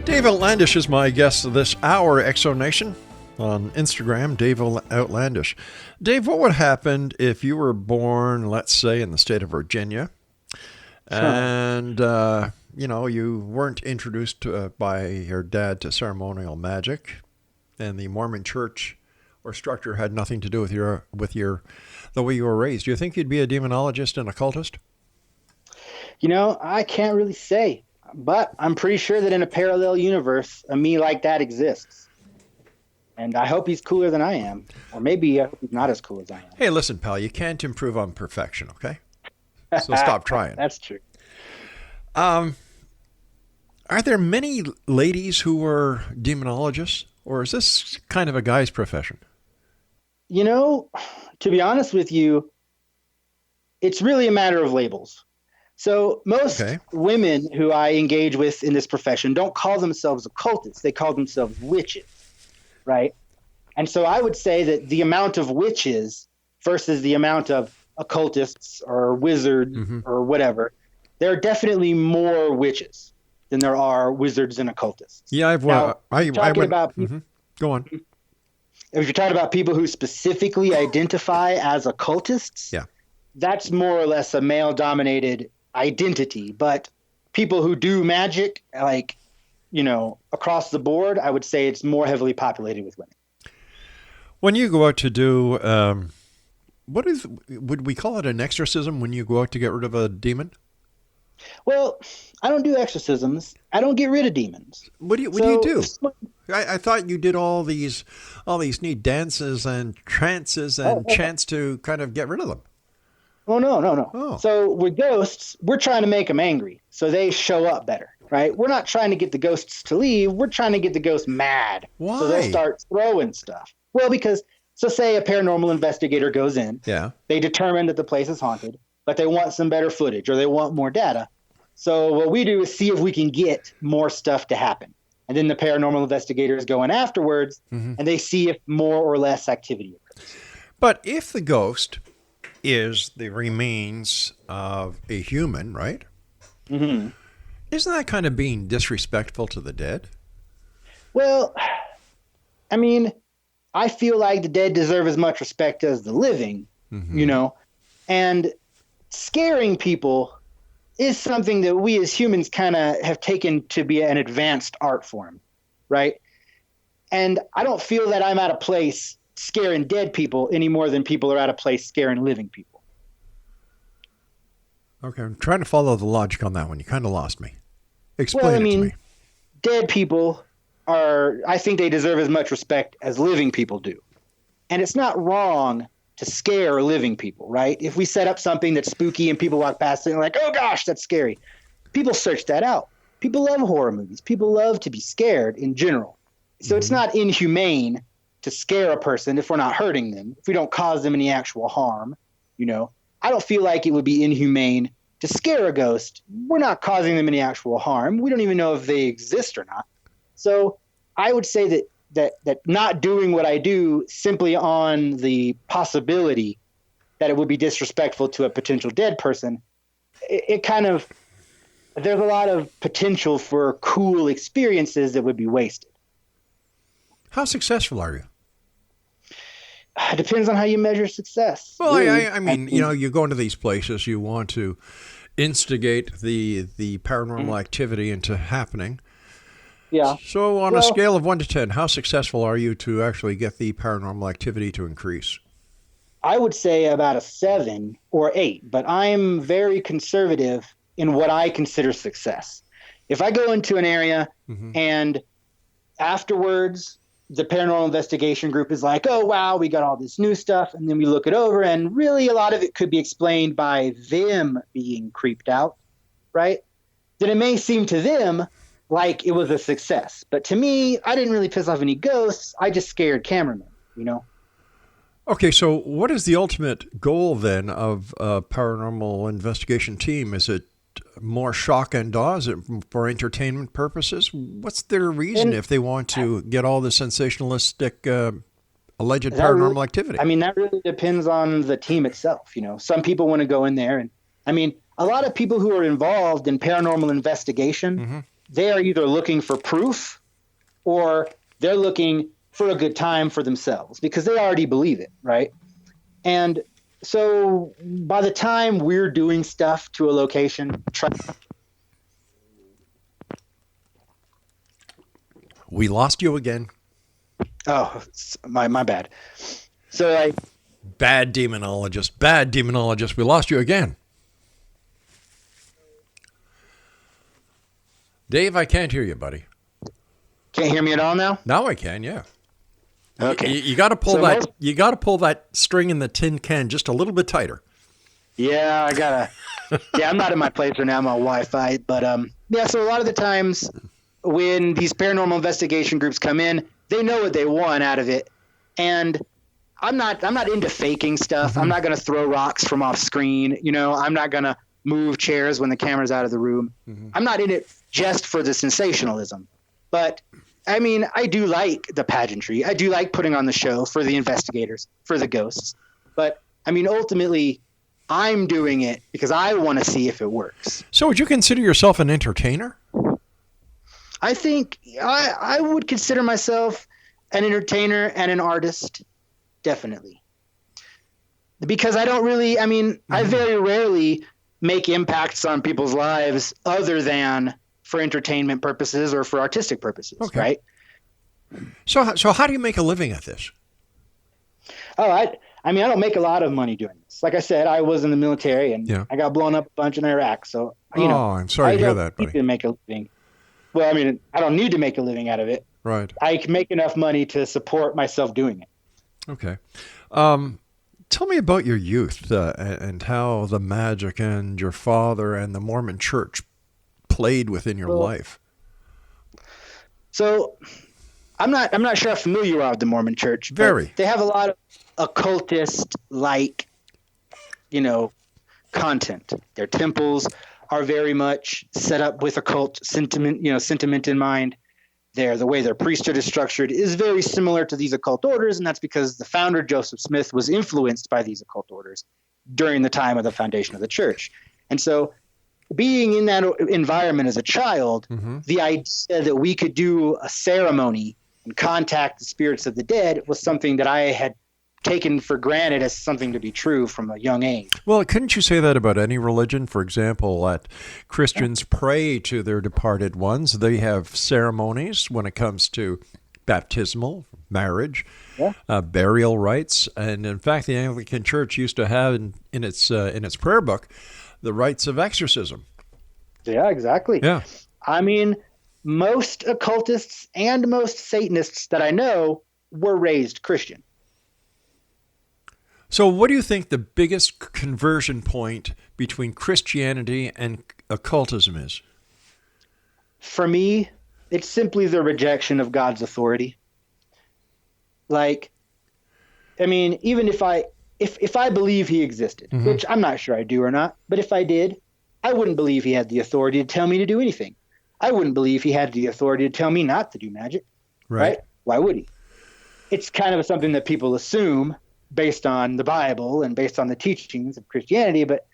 Dave Outlandish is my guest this hour, Exonation. On Instagram, Dave Outlandish. Dave, what would happen if you were born, let's say, in the state of Virginia, and, you weren't introduced by your dad to ceremonial magic, and the Mormon church or structure had nothing to do with the way you were raised? Do you think you'd be a demonologist and occultist? I can't really say, but I'm pretty sure that in a parallel universe, a me like that exists. And I hope he's cooler than I am. Or maybe he's not as cool as I am. Hey, listen, pal, you can't improve on perfection, okay? So stop trying. That's true. Are there many ladies who are demonologists? Or is this kind of a guy's profession? To be honest with you, it's really a matter of labels. So most women who I engage with in this profession don't call themselves occultists. They call themselves witches. Right. And so I would say that the amount of witches versus the amount of occultists or wizards or whatever, there are definitely more witches than there are wizards and occultists. Yeah, Go on. If you're talking about people who specifically identify as occultists, that's more or less a male-dominated identity. But people who do magic, across the board, I would say it's more heavily populated with women. When you go out to do, would we call it an exorcism when you go out to get rid of a demon? Well, I don't do exorcisms. I don't get rid of demons. What do you do? I thought you did all these neat dances and trances and chants to kind of get rid of them. Oh, no. Oh. So with ghosts, we're trying to make them angry so they show up better. Right? We're not trying to get the ghosts to leave. We're trying to get the ghosts mad. Why? So they'll start throwing stuff. Well, because, say a paranormal investigator goes in. Yeah. They determine that the place is haunted, but they want some better footage or they want more data. So what we do is see if we can get more stuff to happen. And then the paranormal investigators go in afterwards and they see if more or less activity occurs. But if the ghost is the remains of a human, right? Mm-hmm. Isn't that kind of being disrespectful to the dead? Well, I mean, I feel like the dead deserve as much respect as the living, and scaring people is something that we as humans kind of have taken to be an advanced art form, right? And I don't feel that I'm at a place scaring dead people any more than people are at a place scaring living people. Okay, I'm trying to follow the logic on that one. You kind of lost me. Explain it to me. Dead people I think they deserve as much respect as living people do. And it's not wrong to scare living people, right? If we set up something that's spooky and people walk past it and like, oh gosh, that's scary. People search that out. People love horror movies. People love to be scared in general. So it's not inhumane to scare a person if we're not hurting them, if we don't cause them any actual harm. I don't feel like it would be inhumane to scare a ghost. We're not causing them any actual harm. We don't even know if they exist or not. So I would say that not doing what I do simply on the possibility that it would be disrespectful to a potential dead person, it kind of, there's a lot of potential for cool experiences that would be wasted. How successful are you? It depends on how you measure success. Well, really. I mean, you go into these places, you want to instigate the paranormal activity into happening. Yeah. So on a scale of 1 to 10, how successful are you to actually get the paranormal activity to increase? I would say about a 7 or 8, but I'm very conservative in what I consider success. If I go into an area and afterwards the paranormal investigation group is like, oh, wow, we got all this new stuff. And then we look it over, and really a lot of it could be explained by them being creeped out, right? Then it may seem to them like it was a success. But to me, I didn't really piss off any ghosts. I just scared cameramen, you know? Okay, so what is the ultimate goal then of a paranormal investigation team? Is it more shock and awe? Is it for entertainment purposes? What's their reason if they want to get all the sensationalistic alleged paranormal activity? I mean, that really depends on the team itself. You know, some people want to go in there, and I mean, a lot of people who are involved in paranormal investigation, they are either looking for proof or they're looking for a good time for themselves because they already believe it, right? And so by the time we're doing stuff to a location, we lost you again. Oh, my bad. So bad demonologist. We lost you again. Dave, I can't hear you, buddy. Can't hear me at all now? Now I can, yeah. Okay. You got to pull You got to pull that string in the tin can just a little bit tighter. Yeah, I gotta. Yeah, I'm not in my place right now. I'm on Wi-Fi, but yeah. So a lot of the times when these paranormal investigation groups come in, they know what they want out of it, and I'm not into faking stuff. I'm not gonna throw rocks from off screen. You know, I'm not gonna move chairs when the camera's out of the room. I'm not in it just for the sensationalism, but I mean, I do like the pageantry. I do like putting on the show for the investigators, for the ghosts. But, I mean, ultimately, I'm doing it because I want to see if it works. So would you consider yourself an entertainer? I think I would consider myself an entertainer and an artist, definitely. Because I don't really, I mean, I very rarely make impacts on people's lives other than for entertainment purposes or for artistic purposes, right? So how do you make a living at this? Oh, I mean, I don't make a lot of money doing this. Like I said, I was in the military and I got blown up a bunch in Iraq. So, you know, I'm sorry to hear that, buddy. I don't need to make a living. Well, I mean, I don't need to make a living out of it. Right. I can make enough money to support myself doing it. Okay. Tell me about your youth and how the magic and your father and the Mormon church played within your life. So I'm not sure how familiar you are with the Mormon church. Very. They have a lot of occultist like, you know, content. Their temples are very much set up with occult sentiment in mind. The way their priesthood is structured is very similar to these occult orders, and that's because the founder, Joseph Smith, was influenced by these occult orders during the time of the foundation of the church. And so being in that environment as a child, the idea that we could do a ceremony and contact the spirits of the dead was something that I had taken for granted as something to be true from a young age. Well, couldn't you say that about any religion? For example, that Christians pray to their departed ones. They have ceremonies when it comes to baptismal, marriage, burial rites. And in fact, the Anglican Church used to have in its prayer book the rites of exorcism. Yeah, exactly. Yeah. I mean, most occultists and most Satanists that I know were raised Christian. So what do you think the biggest conversion point between Christianity and occultism is? For me, it's simply the rejection of God's authority. Like, I mean, even if I believe he existed, which I'm not sure I do or not, but if I did, I wouldn't believe he had the authority to tell me to do anything. I wouldn't believe he had the authority to tell me not to do magic. Right? Why would he? It's kind of something that people assume based on the Bible and based on the teachings of Christianity, but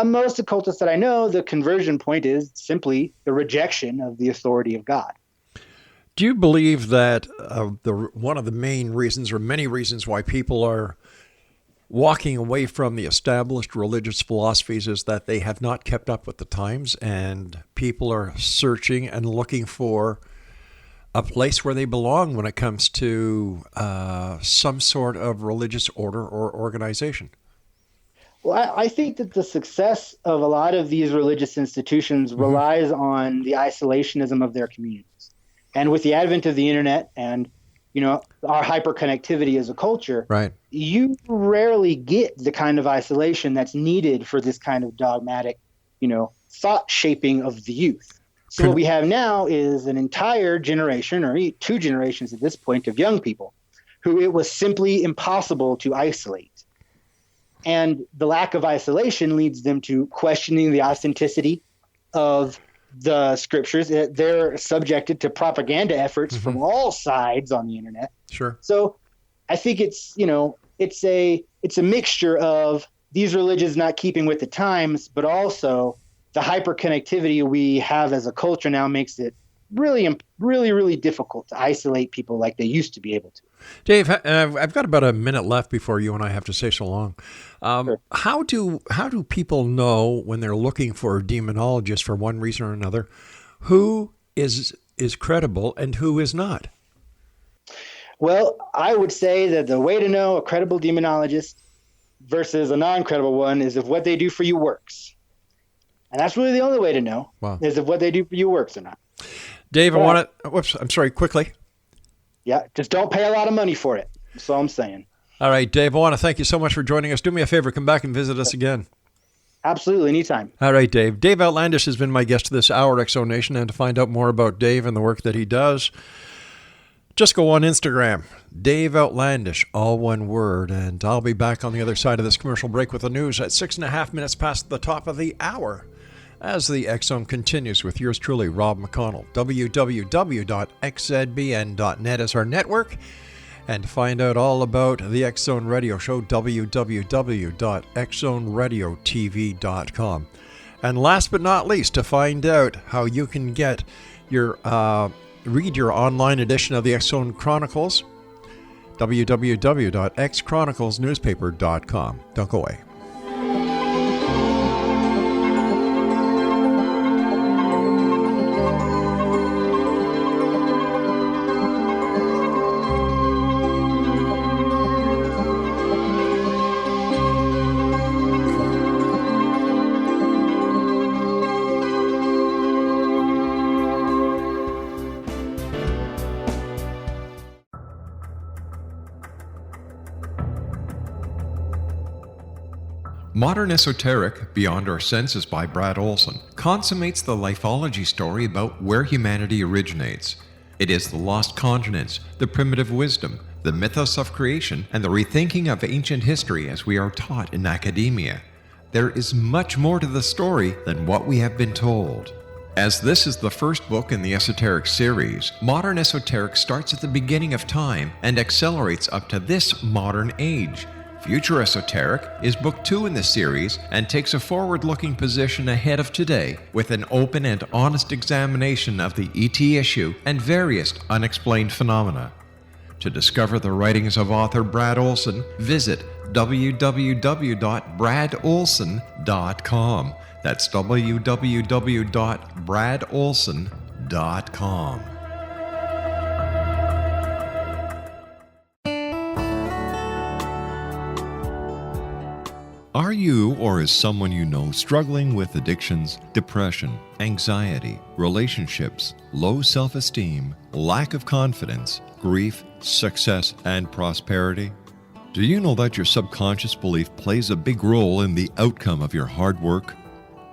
most occultists that I know, the conversion point is simply the rejection of the authority of God. Do you believe that one of the main reasons or many reasons why people are walking away from the established religious philosophies is that they have not kept up with the times and people are searching and looking for a place where they belong when it comes to some sort of religious order or organization? Well, I think that the success of a lot of these religious institutions relies on the isolationism of their communities. And with the advent of the internet and our hyperconnectivity as a culture, Right. you rarely get the kind of isolation that's needed for this kind of dogmatic, thought shaping of the youth. So what we have now is an entire generation, or 2 generations at this point, of young people who it was simply impossible to isolate. And the lack of isolation leads them to questioning the authenticity of the scriptures. They're subjected to propaganda efforts from all sides on the internet. Sure. So I think it's a mixture of these religions not keeping with the times, but also the hyperconnectivity we have as a culture now makes it really, really, really difficult to isolate people like they used to be able to. Dave, I've got about a minute left before you and I have to say so long. Sure. How do people know when they're looking for a demonologist for one reason or another, who is credible and who is not? Well, I would say that the way to know a credible demonologist versus a non-credible one is if what they do for you works. And that's really the only way to know, is if what they do for you works or not. Dave, I'm sorry, quickly. Yeah, just don't pay a lot of money for it. That's all I'm saying. All right, Dave, I want to thank you so much for joining us. Do me a favor, come back and visit us again. Absolutely, anytime. All right, Dave. Dave Outlandish has been my guest this hour, Exonation, and to find out more about Dave and the work that he does, just go on Instagram, Dave Outlandish, all one word, and I'll be back on the other side of this commercial break with the news at 6.5 minutes past the top of the hour as the X-Zone continues with yours truly, Rob McConnell. www.xzbn.net is our network, and to find out all about the X-Zone Radio Show, www.xzoneradiotv.com. And last but not least, to find out how you can get your read your online edition of the X-Zone Chronicles, www.xchroniclesnewspaper.com. Don't go away. Modern Esoteric, Beyond Our Senses by Brad Olson, consummates the lifeology story about where humanity originates. It is the lost continents, the primitive wisdom, the mythos of creation, and the rethinking of ancient history as we are taught in academia. There is much more to the story than what we have been told. As this is the first book in the Esoteric series, Modern Esoteric starts at the beginning of time and accelerates up to this modern age. Future Esoteric is book 2 in the series and takes a forward-looking position ahead of today with an open and honest examination of the ET issue and various unexplained phenomena. To discover the writings of author Brad Olson, visit www.bradolson.com. That's www.bradolson.com. Are you or is someone you know struggling with addictions, depression, anxiety, relationships, low self-esteem, lack of confidence, grief, success, and prosperity? Do you know that your subconscious belief plays a big role in the outcome of your hard work?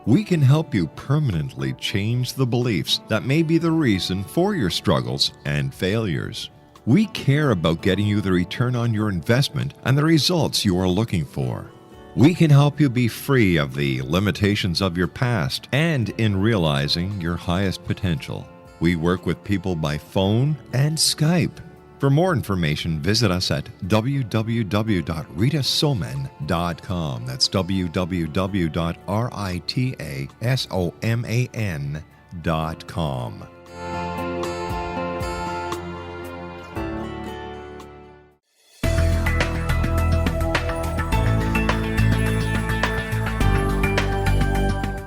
We can help you permanently change the beliefs that may be the reason for your struggles and failures. We care about getting you the return on your investment and the results you are looking for. We can help you be free of the limitations of your past and in realizing your highest potential. We work with people by phone and Skype. For more information, visit us at www.ritasoman.com. That's www.ritasoman.com.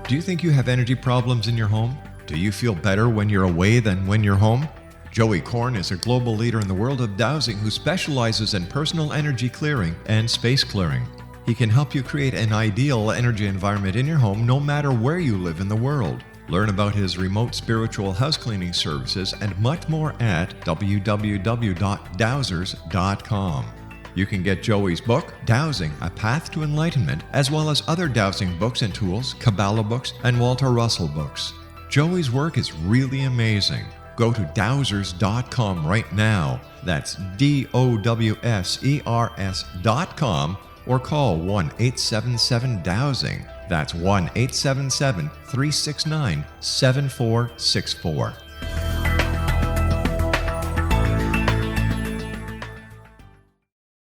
Do you think you have energy problems in your home? Do you feel better when you're away than when you're home? Joey Korn is a global leader in the world of dowsing who specializes in personal energy clearing and space clearing. He can help you create an ideal energy environment in your home no matter where you live in the world. Learn about his remote spiritual house cleaning services and much more at www.dowsers.com. You can get Joey's book, Dowsing, A Path to Enlightenment, as well as other dowsing books and tools, Kabbalah books, and Walter Russell books. Joey's work is really amazing. Go to dowsers.com right now. That's DOWSERS.com, or call 1-877-DOWSING. That's 1-877-369-7464.